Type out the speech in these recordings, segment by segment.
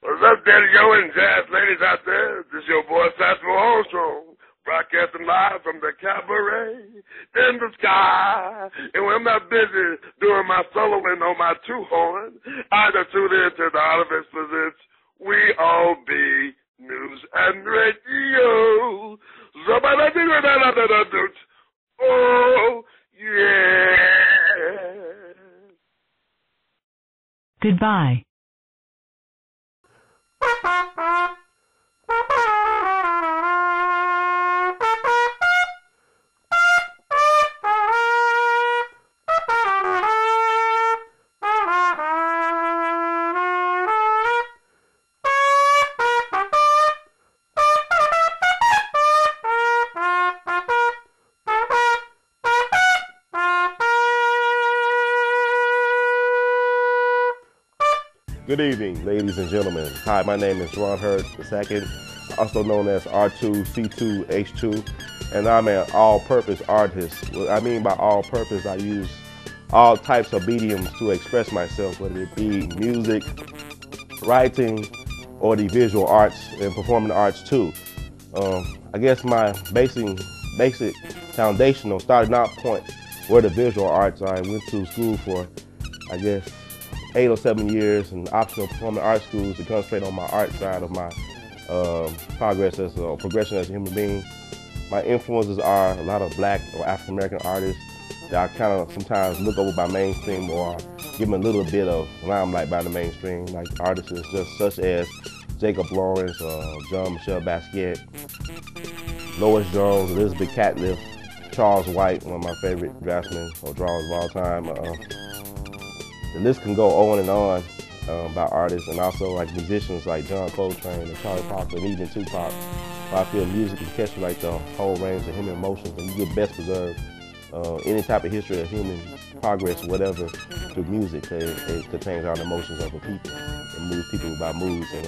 What's up, Daddy Yo and jazz ladies out there? This is your boy, Samuel Armstrong, broadcasting live from the cabaret in the sky. And when I'm not busy doing my soloing on my two-horn, I just tune in to the Artivist presents We All Be News and Radio. Oh, yeah. Goodbye. Good evening, ladies and gentlemen. Hi, my name is Romare Bearden, also known as R2C2H2, and I'm an all-purpose artist. What I mean by all-purpose, I use all types of mediums to express myself, whether it be music, writing, or the visual arts and performing arts too. I guess my basic foundational starting out point were the visual arts. I went to school for, I guess, 8 or 7 years in optional performing arts schools to concentrate on my art side of my progression as a human being. My influences are a lot of Black or African American artists that I kind of sometimes look over by mainstream or give them a little bit of limelight by the mainstream, like artists just such as Jacob Lawrence, Michel Basquiat, Lois Jones, Elizabeth Catliffe, Charles White, one of my favorite draftsmen or drawers of all time. The list can go on and on about artists, and also like musicians like John Coltrane and Charlie Parker and even Tupac. I feel music can capture like the whole range of human emotions, and you can best preserve any type of history of human progress or whatever through music. It contains all the emotions of the people and moves people by moods. And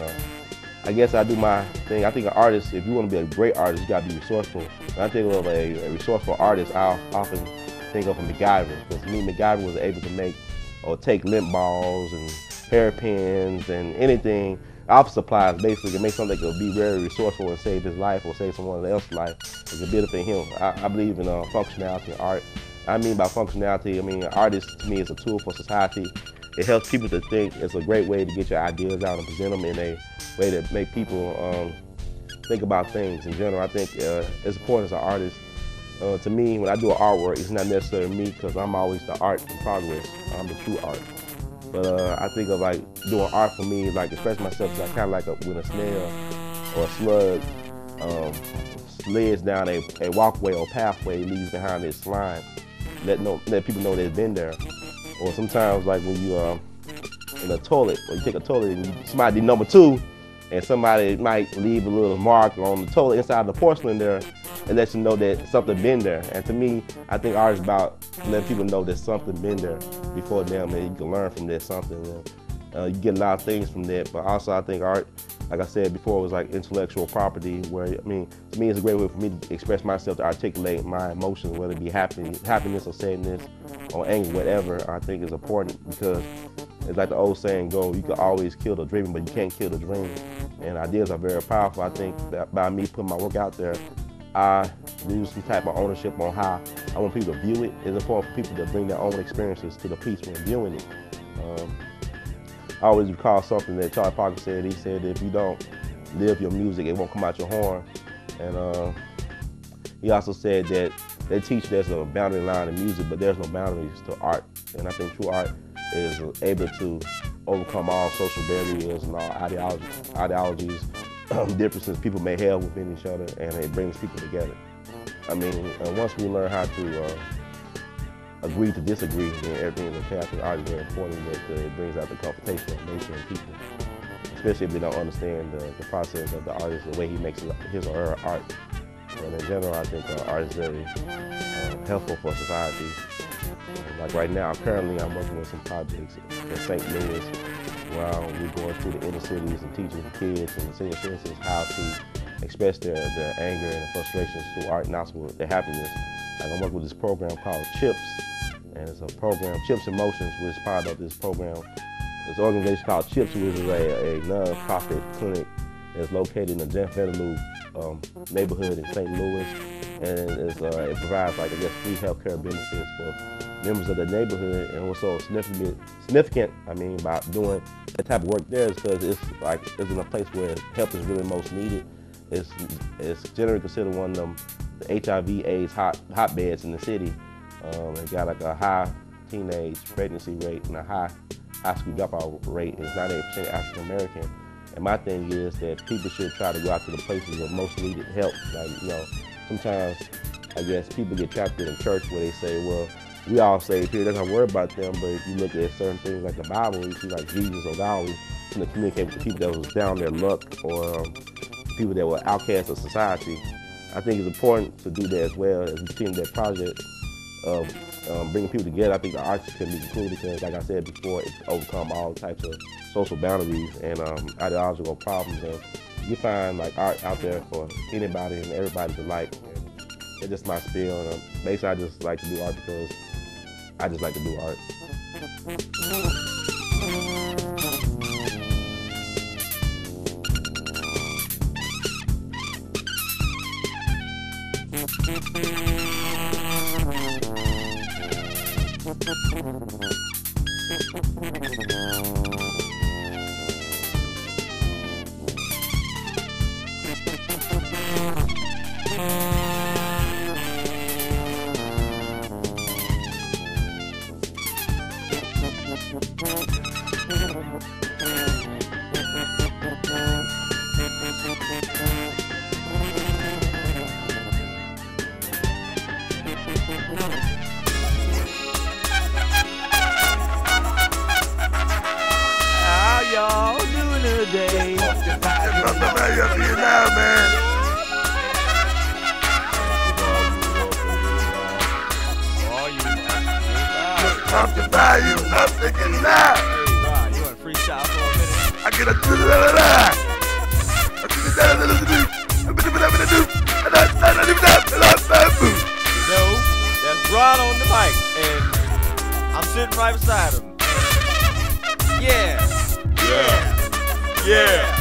I guess I do my thing. I think an artist, if you want to be a great artist, you got to be resourceful. When I think of a resourceful artist, I often think of a MacGyver, because to me, MacGyver was able to make or take lint balls and hairpins and anything, office supplies basically, to make something that could be very resourceful and save his life or save someone else's life. It could benefit him. I believe in functionality in art. I mean by functionality, I mean artists to me is a tool for society. It helps people to think. It's a great way to get your ideas out and present them in a way that make people think about things in general. I think it's important as an artist. To me, when I do an artwork, it's not necessarily me, because I'm always the art in progress. I'm the true art. But I think of like doing art for me, like expressing myself, is like kind of like when a snail or a slug slides down a walkway or pathway, leaves behind its slime, let people know they've been there. Or sometimes like when you in a toilet, or you take a toilet and somebody number 2, and somebody might leave a little mark on the toilet inside the porcelain there, and let you know that something been there. And to me, I think art is about letting people know that something been there before them, and you can learn from that something. You get a lot of things from that, but also I think art, like I said before, was like intellectual property, where, I mean, to me it's a great way for me to express myself, to articulate my emotions, whether it be happiness or sadness or anger, whatever. I think is important, because it's like the old saying goes, you can always kill the dream, but you can't kill the dream. And ideas are very powerful. I think that by me putting my work out there, I lose some type of ownership on how I want people to view it. It's important for people to bring their own experiences to the piece when viewing it. I always recall something that Charlie Parker said. He said, if you don't live your music, it won't come out your horn. And he also said that they teach there's a boundary line in music, but there's no boundaries to art. And I think true art is able to overcome all social barriers and all ideologies, differences people may have within each other, and it brings people together. I mean, once we learn how to agree to disagree, then everything is okay. I think art is very important, that it brings out the confrontation of nature and people, especially if they don't understand the process of the artist, the way he makes his or her art. And in general, I think art is very helpful for society. Like right now, currently I'm working with some projects in St. Louis, where we're going through the inner cities and teaching kids and senior citizens how to express their anger and frustrations through art and also their happiness. Like I'm working with this program called CHIPS, and it's a program, CHIPS Emotions, which is part of this program This organization called CHIPS, which is a non-profit clinic that's located in the Jeff Vanderloo neighborhood in St. Louis, and it provides, like, I guess, free healthcare benefits for members of the neighborhood. And what's so significant, I mean, about doing that type of work there is because it's in a place where help is really most needed. It's generally considered one of them the HIV/AIDS hotbeds in the city. It got like a high teenage pregnancy rate and a high school dropout rate, and it's 98% African American. And my thing is that people should try to go out to the places of most needed help. Like, you know, sometimes I guess people get trapped in a church where they say, well, we all saved here, let's not worry about them. But if you look at certain things like the Bible, you see like Jesus or God, to communicate with the people that was down their luck, or people that were outcasts of society. I think it's important to do that as well, as we've seen that project of bringing people together. I think the arts can be included because, like I said before, it's overcome all types of social boundaries and ideological problems. And you find like art out there for anybody and everybody to like. And it's just my spiel. And basically, I just like to do art because I just like to do art. That's Rod on the mic, and I'm sitting right beside him. Yeah.